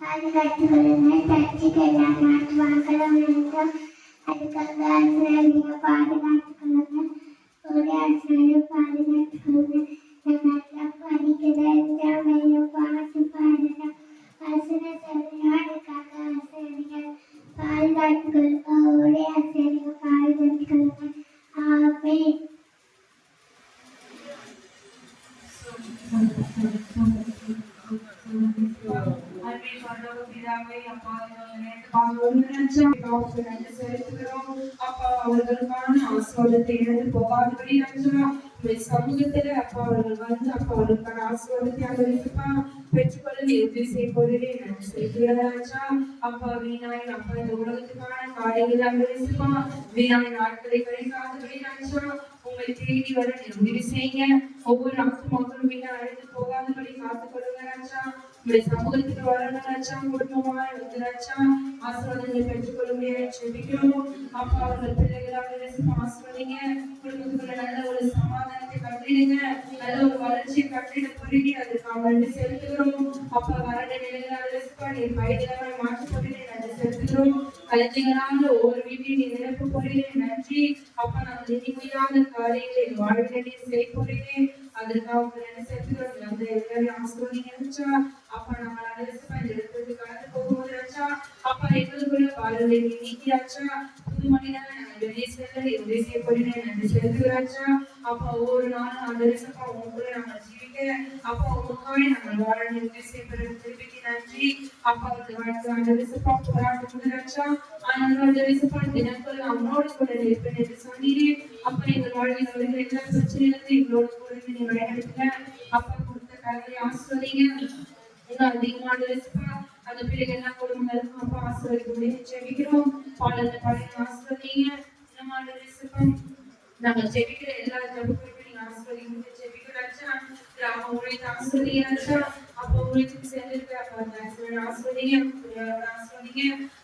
பாதுகாத்துக்கொள்ளுங்க. சர்ச்சைக்கு எல்லாம் நாட்டு வாக்களும் வேண்டும். அதுக்காக அரசாங்க பாதுகாத்துக்கொள்ளுங்க. ஒரு அரசாங்க பாதுகாத்துக்கொள்ளுங்க. நம்ம எல்லாம் படிக்கிற எக்ஸாமையும் பாட்டு பாடணும். வசன சொல்லுங்க. அதுக்காக ஆசிரியர்கள் பாதுகாத்துக்கொள்ளுங்க. ஒரே ஆசிரியர்கள் பாதுகாத்துக்கொள்ளுங்க. ஆமென். அவர்களுக்கான ஆசீர்வாதத்தை இழந்து போகாதபடி சமூகத்துல அப்பா அவர்கள் வந்து அப்பா அவர்களுக்கான ஆசீர்வாதத்தை அனுபவிப்பா பெற்றுக்கொள்ள உதவி செய்ய போகிறேன். நான் செய்கிறதாச்சா அப்பா வீணாய் அப்பா இந்த உலகத்துக்கான காரியங்களை அனுபவிப்பா வீணாய் நாட்களை கழிக்காதபடி நாச்சா உங்களை தேடி வர உதவி செய்யுங்க. ஒவ்வொரு மக்களும் வீணா அழைத்து போகாதபடி காத்துக் கொள்ளுங்கராச்சா. உங்களுடைய சமூகத்துக்கு வரணும்னாச்சா குடும்பமாய் வந்துராச்சா ஆசீர்வாதங்களை பெற்றுக்கொள்ள முடியாது செபிக்கிறோம். அப்பா அவர்கள் பிள்ளைகளாக ஆசீர்வதிங்க. குடும்பத்துக்குள்ள நல்ல ஒரு சமாதானத்தை கட்டிடுங்க. நல்ல ஒரு வளர்ச்சியை கட்டிட புரிஞ்சு அதுக்கு அவங்க செலுத்துகிறோம். அப்பா வறண்ட நிலைகளாக வயதிலாக மாற்றப்பட்டு நன்றி செலுத்துகிறோம். கலைஞர்களாக ஒவ்வொரு வீட்டையும் நீ நிரப்ப போகிறேன். நன்றி அப்பா. நாங்கள் இனிமையான காரியங்களை வாழ்விலே செய்ய போகிறேன். அதற்காக நன்றி செலுத்துகிறோம். அந்த எல்லாரையும் ஆசீர்வதிங்க நினைச்சா அப்பா நாங்கள் அலசிப்பா இந்த இடத்துக்கு கடந்து போகும்போது நினைச்சா அப்பா எங்களுக்குள்ள பாடலை நீக்கியாச்சா புது மனிதனை நாங்கள் வெளியே செல்ல உதவி செய்ய போகிறேன். நன்றி செலுத்துகிறாச்சா அப்பா ஒவ்வொரு நாளும் அந்த ரசப்பா உங்களுக்குள்ள நாங்கள் ஜீவிக்க அப்பா உங்களுக்காக நாங்கள் வாழ உதவி செய்ய திருப்பிக்கு நன்றி அப்பா. அந்த ரசப்பா போராட்டம் முதலாச்சா ஆனால் அந்த ரசப்பா தினக்குள்ள அவனோடு கூட இருப்பேன் என்று சொன்னீரே அப்பா. எங்கள் வாழ்வில் வருகிற எல்லா பிரச்சனைகளும் எங்களோடு கூட நீ வழிநடத்துங்க அப்பா. கொடுத்த கல்வியை ஆசிர்வதிங்க. அதிகமான அந்த பிள்ளைகள் எல்லாம் குடும்பங்களுக்கும் அப்பா ஆசீர்வதிக்க ஜெபிக்கிறோம். பாடல்கள் பாடி ஆசீர்வதிங்க. நாங்கள் ஜெபிக்கிற எல்லா ஜபங்களுக்கும் நீங்க ஆசீர்வதிக்க ஜெபிக்கிறாச்சா. கிராம ஊழியத்தை ஆசீர்வதிக்கிறாச்சா அப்போ ஊழியத்துக்கு சேர்ந்திருக்க ஆசீர்வதிங்க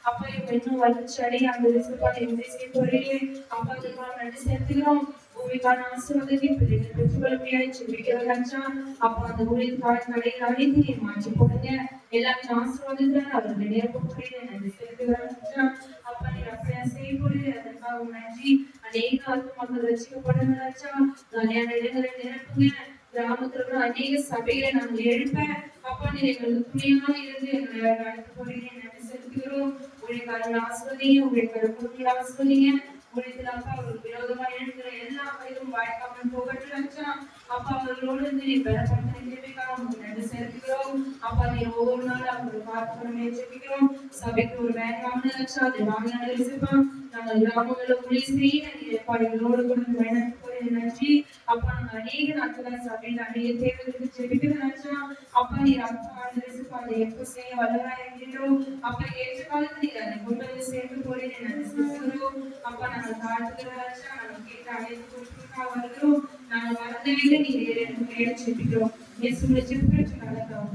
அப்பா. இன்னும் வளர்ச்சி அடைய அந்த ரிசப்பாட்டை உதவி செய்ய போறீங்க அப்பா. அதுக்காக நன்றி செலுத்துகிறோம். உங்களுக்கான ஆசீர்வாதத்தை பிள்ளைகள் பெற்றுக்கொள்ளையாய் ஜெபிக்கிறாச்சா அப்பா. அந்த ஊழியத்துக்கான தடைகளை அழிந்து மாற்றி போடுங்க. எல்லாரும் ஆசீர்வாதத்தை அவர்கள் நிரப்ப போறீங்க. நன்றி செலுத்துகிறாச்சா அப்பா. நீ அப்படியா செய்ய போறீங்க. அதற்காக நன்றி. அநேக மக்கள் ரசிக்கப்படணும்னாச்சா கல்யாண இடங்களை நிரப்புங்க. கிராமத்துல அநேக சபைகளை நாங்கள் எழுப்ப அப்பா நீ எங்களுக்கு துணையாக இருந்து எங்களை நடத்த போறீங்க. நன்றி செலுத்துகிறோம். உங்களுக்கான ஆஸ்வதிங்க. உங்களுக்கான ஆஸ்வதிங்க. உலகத்தில் அப்பா அவர்களுக்கு விரோதமா எழுதுகிற எல்லா வயதும் வாய்க்காமல் போகட்டும்ச்சா அப்பா. அவர்களோடு இருந்து நீ பலப்படுத்த ஜெபிக்கிறோம். நன்றி செலுத்துகிறோம் அப்பா. நீ ஒவ்வொரு நாளும் அவர்கள் பார்க்கணுமே ஜெபிக்கிறோம். சபைக்கு ஒரு வேண்டாம்னு அதை வாங்கினாலும் யோசிப்போம். நாங்கள் கிராமங்களில் ஊழிய செய்ய எங்களோடு கூட பயணத்து போய் நன்றி அப்பா. நாங்கள் அநேக நாட்கள் சபையில் அநேக தேவைகளுக்கு ஜெபிக்கிறோம் அப்பா. நீ அப்பா அதை எப்ப செய்ய வல்லவராய் இருக்கிறோம் அப்பா. ஏற்ற காலத்தில் நீங்க அதை கொண்டு வந்து சேர்த்து போறீங்க. நன்றி செலுத்துகிறோம் அப்பா. நாங்கள் தாழ்த்துகிறோம். நாங்கள் கேட்ட அனைத்து பொருட்களுக்காக வருகிறோம். நாங்கள் வந்தவங்க நீங்க எடுத்து ஜெபிக்கிறோம். இயேசுவின் ஜெபத்தை நடத்துகிறோம்.